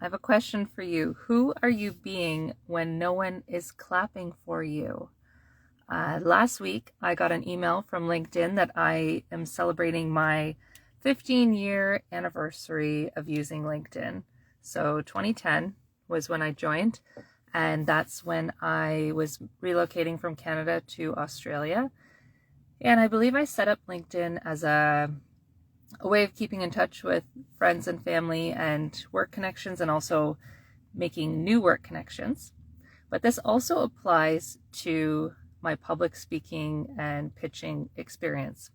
I have a question for you. Who are you being when no one is clapping for you? Last week, I got an email from LinkedIn that I am celebrating my 15-year anniversary of using LinkedIn. So 2010 was when I joined, and that's when I was relocating from Canada to Australia. And I believe I set up LinkedIn as a way of keeping in touch with friends and family and work connections, and also making new work connections. But this also applies to my public speaking and pitching experience,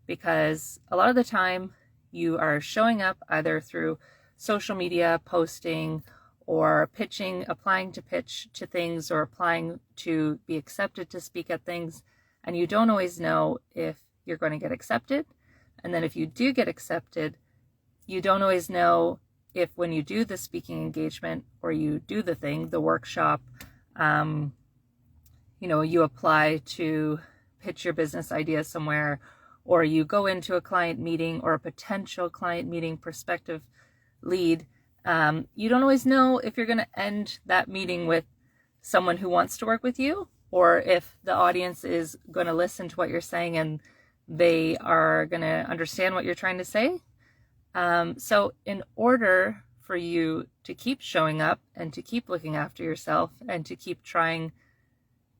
because a lot of the time you are showing up either through social media, posting, or pitching, applying to pitch to things, or applying to be accepted to speak at things, and you don't always know if you're going to get accepted. And then if you do get accepted, you don't always know if when you do the speaking engagement or you do the thing, the workshop, you apply to pitch your business idea somewhere, or you go into a client meeting or a potential client meeting prospective lead. You don't always know if you're going to end that meeting with someone who wants to work with you, or if the audience is going to listen to what you're saying and they are going to understand what you're trying to say. So in order for you to keep showing up and to keep looking after yourself and to keep trying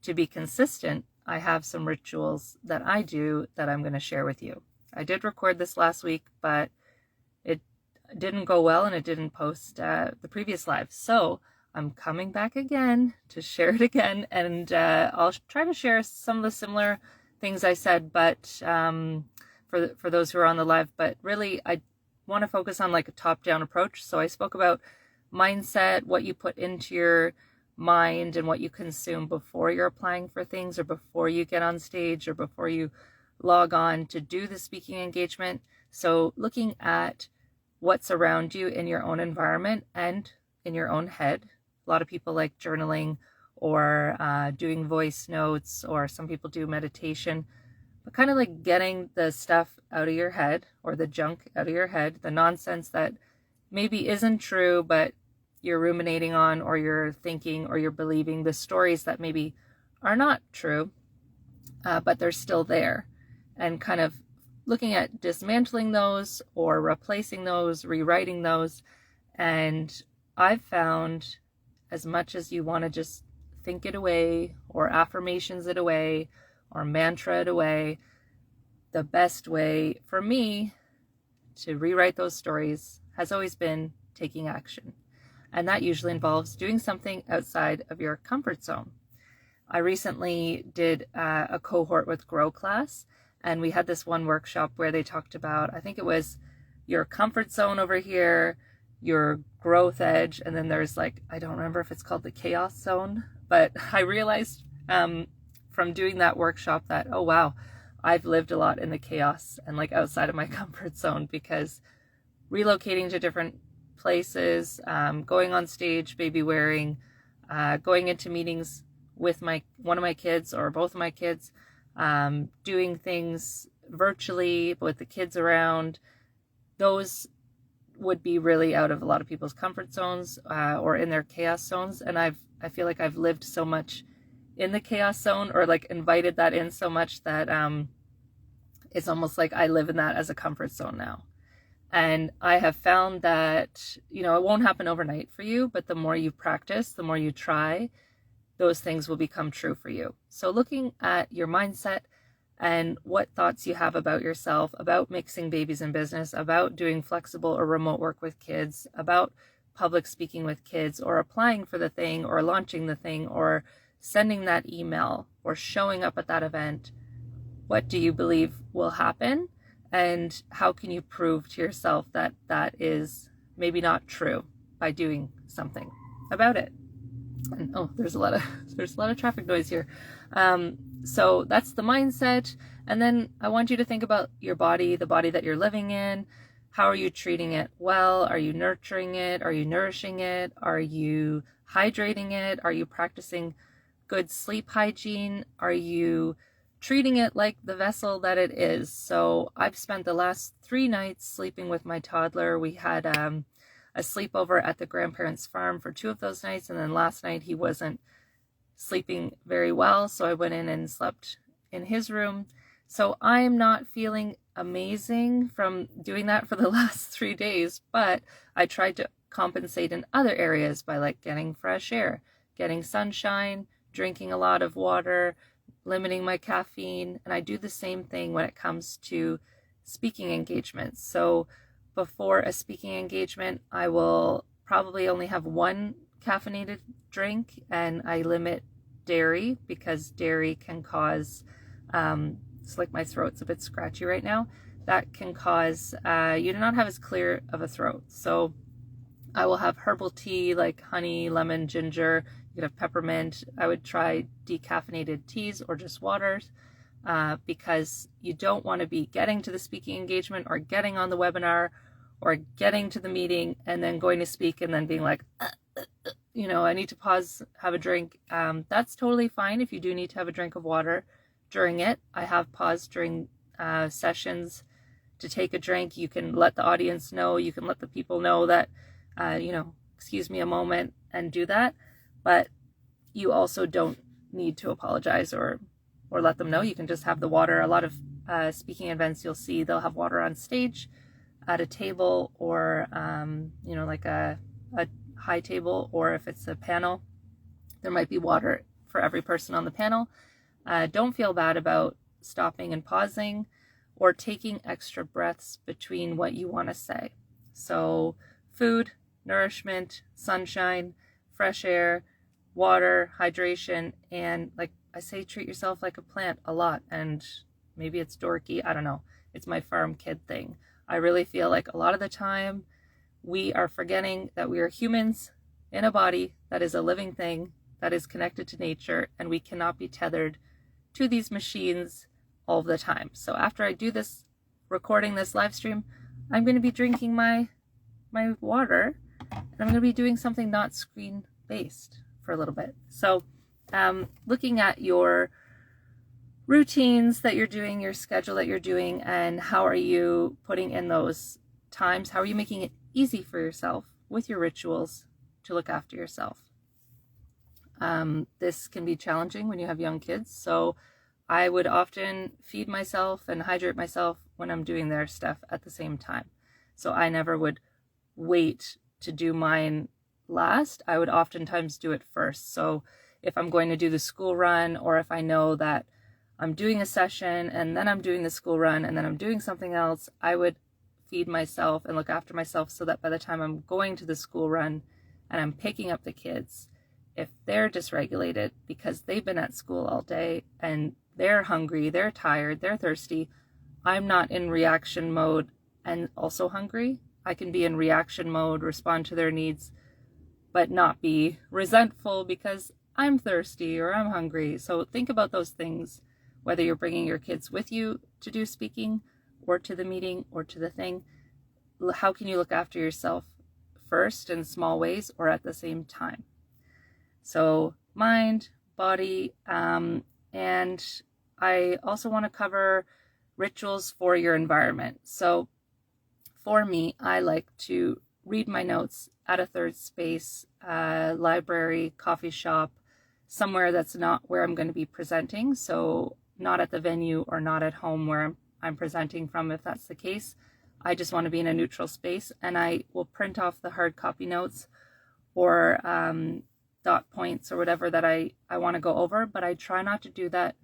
to be consistent, I have some rituals that I do that I'm going to share with you. I did record this last week, but it didn't go well and it didn't post the previous live. So I'm coming back again to share it again, and I'll try to share some of the similar things I said, but for those who are on the live, but really I want to focus on like a top-down approach. So I spoke about mindset, what you put into your mind and what you consume before you're applying for things, or before you get on stage, or before you log on to do the speaking engagement. So looking at what's around you in your own environment and in your own head. A lot of people like journaling, or doing voice notes, or some people do meditation, but kind of like getting the stuff out of your head, or the junk out of your head, the nonsense that maybe isn't true, but you're ruminating on, or you're thinking, or you're believing, the stories that maybe are not true, but they're still there, and kind of looking at dismantling those or replacing those, rewriting those. And I've found, as much as you want to just think it away, or affirmations it away, or mantra it away, the best way for me to rewrite those stories has always been taking action. And that usually involves doing something outside of your comfort zone. I recently did a cohort with Grow Class, and we had this one workshop where they talked about, I think it was your comfort zone over here, your growth edge, and then there's like, I don't remember if it's called the chaos zone, but I realized from doing that workshop that, oh wow, I've lived a lot in the chaos and like outside of my comfort zone, because relocating to different places, going on stage, baby wearing, going into meetings with one of my kids or both of my kids, doing things virtually with the kids around, those would be really out of a lot of people's comfort zones, or in their chaos zones. And I feel like I've lived so much in the chaos zone, or like invited that in so much that it's almost like I live in that as a comfort zone now. And I have found that, it won't happen overnight for you, but the more you practice, the more you try, those things will become true for you. So looking at your mindset and what thoughts you have about yourself, about mixing babies and business, about doing flexible or remote work with kids, about public speaking with kids, or applying for the thing, or launching the thing, or sending that email, or showing up at that event. What do you believe will happen? And how can you prove to yourself that that is maybe not true by doing something about it? And there's a lot of traffic noise here. So that's the mindset. And then I want you to think about your body, the body that you're living in. How are you treating it well? Are you nurturing it? Are you nourishing it? Are you hydrating it? Are you practicing good sleep hygiene? Are you treating it like the vessel that it is? So I've spent the last 3 nights sleeping with my toddler. We had a a sleepover at the grandparents' farm for 2 of those nights, and then last night he wasn't sleeping very well, so I went in and slept in his room. So I'm not feeling amazing from doing that for the last 3 days, but I tried to compensate in other areas by like getting fresh air, getting sunshine, drinking a lot of water, limiting my caffeine, and I do the same thing when it comes to speaking engagements. So before a speaking engagement, I will probably only have one caffeinated drink, and I limit dairy because dairy can cause, it's like my throat's a bit scratchy right now, that can cause you to not have as clear of a throat. So I will have herbal tea like honey, lemon, ginger. You could have peppermint. I would try decaffeinated teas or just waters because you don't want to be getting to the speaking engagement or getting on the webinar or getting to the meeting and then going to speak and then being like, I need to pause, have a drink. That's totally fine if you do need to have a drink of water during it. I have paused during sessions to take a drink. You can let the audience know, you can let the people know that, excuse me a moment and do that. But you also don't need to apologize or let them know. You can just have the water. A lot of speaking events, you'll see they'll have water on stage at a table or, like a high table, or if it's a panel, there might be water for every person on the panel. Don't feel bad about stopping and pausing or taking extra breaths between what you want to say. So food, nourishment, sunshine, fresh air, water, hydration, and like I say, treat yourself like a plant a lot. And maybe it's dorky, I don't know. It's my farm kid thing. I really feel like a lot of the time we are forgetting that we are humans in a body that is a living thing, that is connected to nature, and we cannot be tethered to these machines all the time. So after I do this, recording this live stream, I'm going to be drinking my water, and I'm going to be doing something not screen based for a little bit. So looking at your routines that you're doing, your schedule that you're doing, and how are you putting in those times? How are you making it easy for yourself with your rituals to look after yourself? This can be challenging when you have young kids. So I would often feed myself and hydrate myself when I'm doing their stuff at the same time. So I never would wait to do mine last. I would oftentimes do it first. So if I'm going to do the school run, or if I know that I'm doing a session and then I'm doing the school run and then I'm doing something else, I would feed myself and look after myself so that by the time I'm going to the school run and I'm picking up the kids, if they're dysregulated because they've been at school all day and they're hungry, they're tired, they're thirsty, I'm not in reaction mode and also hungry. I can be in reaction mode, respond to their needs, but not be resentful because I'm thirsty or I'm hungry. So think about those things, whether you're bringing your kids with you to do speaking or to the meeting or to the thing. How can you look after yourself first in small ways or at the same time? So mind, body, and I also want to cover rituals for your environment. So for me, I like to read my notes at a third space, library, coffee shop, somewhere that's not where I'm going to be presenting. So not at the venue or not at home where I'm presenting from, if that's the case. I just want to be in a neutral space, and I will print off the hard copy notes or dot points or whatever that I want to go over, but I try not to do that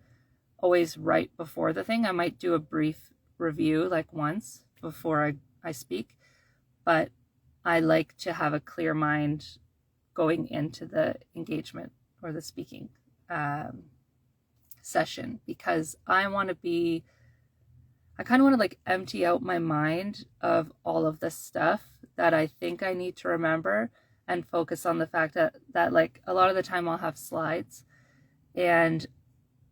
always right before the thing. I might do a brief review like once before I speak, but I like to have a clear mind going into the engagement or the speaking session, because I kind of want to like empty out my mind of all of the stuff that I think I need to remember and focus on the fact that like a lot of the time I'll have slides and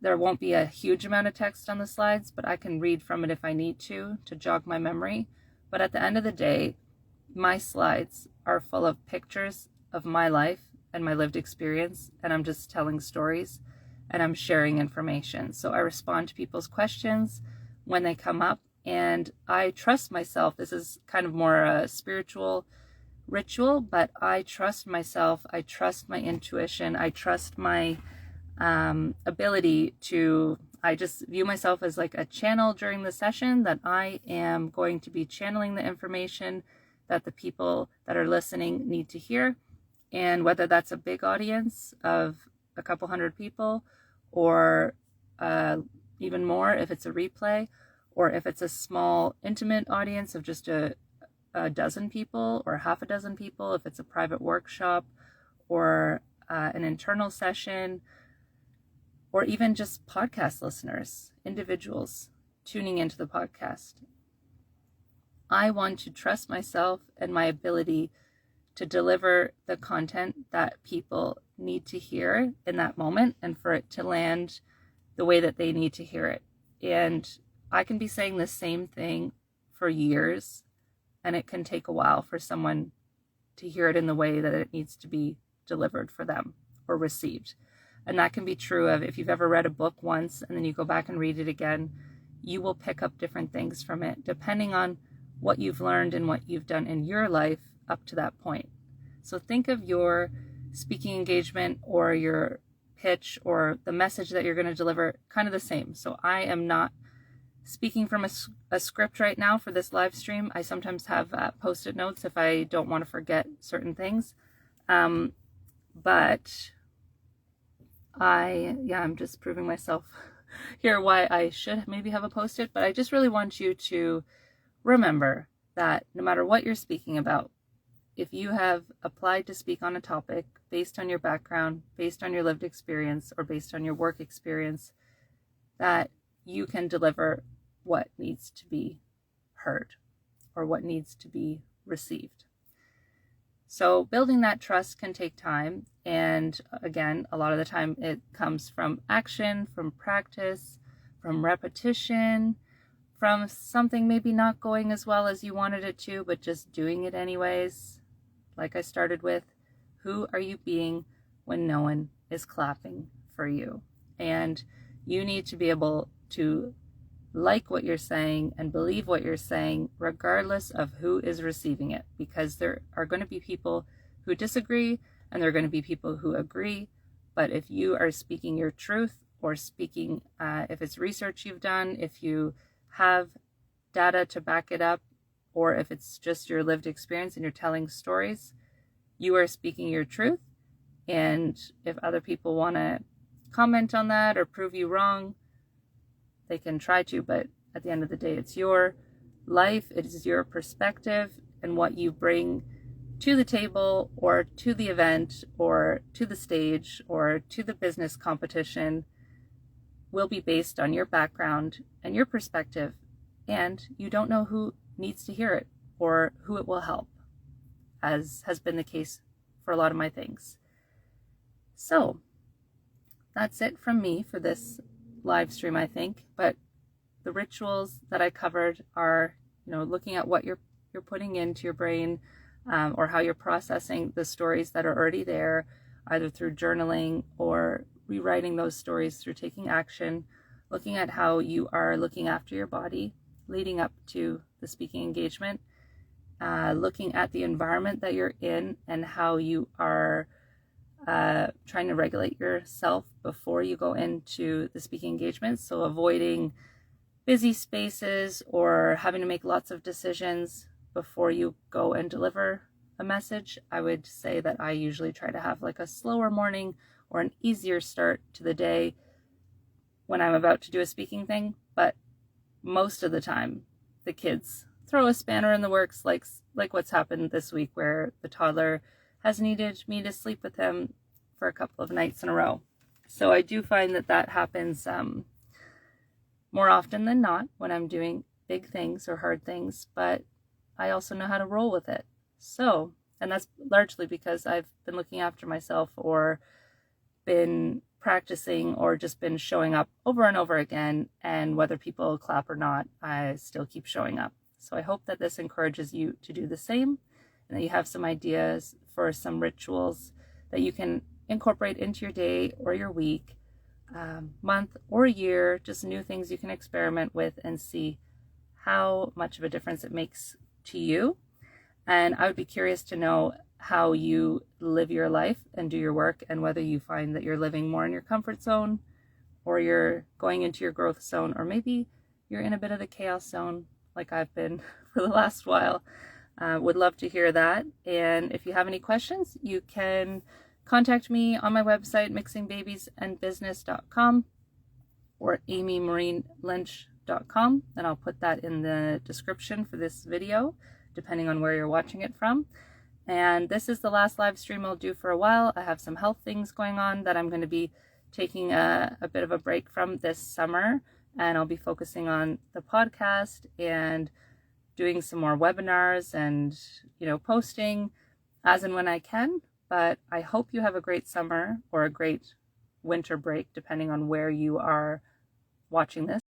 there won't be a huge amount of text on the slides, but I can read from it if I need to jog my memory. But at the end of the day, my slides are full of pictures of my life and my lived experience, and I'm just telling stories and I'm sharing information. So I respond to people's questions when they come up, and I trust myself. This is kind of more a spiritual ritual, but I trust myself. I trust my intuition. I trust my ability to, I just view myself as like a channel during the session, that I am going to be channeling the information that the people that are listening need to hear. And whether that's a big audience of a couple hundred people, or even more if it's a replay, or if it's a small intimate audience of just a dozen people or half a dozen people, if it's a private workshop or an internal session, or even just podcast listeners, individuals tuning into the podcast. I want to trust myself and my ability to deliver the content that people need to hear in that moment, and for it to land the way that they need to hear it. And I can be saying the same thing for years, and it can take a while for someone to hear it in the way that it needs to be delivered for them or received. And that can be true of, if you've ever read a book once and then you go back and read it again, you will pick up different things from it depending on what you've learned and what you've done in your life up to that point. So think of your speaking engagement or your pitch or the message that you're going to deliver kind of the same. So I am not speaking from a script right now for this live stream. I sometimes have post-it notes if I don't want to forget certain things. But I'm just proving myself here why I should maybe have a post-it. But I just really want you to remember that no matter what you're speaking about, if you have applied to speak on a topic based on your background, based on your lived experience, or based on your work experience, that you can deliver what needs to be heard or what needs to be received. So building that trust can take time. And again, a lot of the time it comes from action, from practice, from repetition, from something maybe not going as well as you wanted it to, but just doing it anyways. Like I started with, who are you being when no one is clapping for you? And you need to be able to like what you're saying and believe what you're saying, regardless of who is receiving it, because there are going to be people who disagree and there are going to be people who agree. But if you are speaking your truth, or speaking, if it's research you've done, if you have data to back it up, or if it's just your lived experience and you're telling stories, you are speaking your truth. And if other people want to comment on that or prove you wrong, they can try to, but at the end of the day, it's your life, it is your perspective, and what you bring to the table or to the event or to the stage or to the business competition will be based on your background and your perspective, and you don't know who needs to hear it or who it will help, as has been the case for a lot of my things. So that's it from me for this live stream, I think. But the rituals that I covered are, looking at what you're putting into your brain, or how you're processing the stories that are already there, either through journaling or rewriting those stories through taking action, looking at how you are looking after your body leading up to the speaking engagement, looking at the environment that you're in and how you are trying to regulate yourself before you go into the speaking engagement. So avoiding busy spaces or having to make lots of decisions before you go and deliver a message. I would say that I usually try to have like a slower morning or an easier start to the day when I'm about to do a speaking thing. But most of the time, the kids throw a spanner in the works, like what's happened this week, where the toddler has needed me to sleep with him for a couple of nights in a row. So I do find that happens more often than not when I'm doing big things or hard things, but I also know how to roll with it. So, and that's largely because I've been looking after myself or been practicing or just been showing up over and over again, and whether people clap or not, I still keep showing up. So I hope that this encourages you to do the same, and that you have some ideas for some rituals that you can incorporate into your day or your week, month or year, just new things you can experiment with and see how much of a difference it makes to you. And I would be curious to know how you live your life and do your work, and whether you find that you're living more in your comfort zone, or you're going into your growth zone, or maybe you're in a bit of the chaos zone like I've been for the last while. Would love to hear that. And if you have any questions, you can contact me on my website, mixingbabiesandbusiness.com, or amymarineLynch.com, and I'll put that in the description for this video, depending on where you're watching it from. And this is the last live stream I'll do for a while. I have some health things going on that I'm going to be taking a bit of a break from this summer, and I'll be focusing on the podcast and doing some more webinars and, posting as and when I can. But I hope you have a great summer or a great winter break, depending on where you are watching this.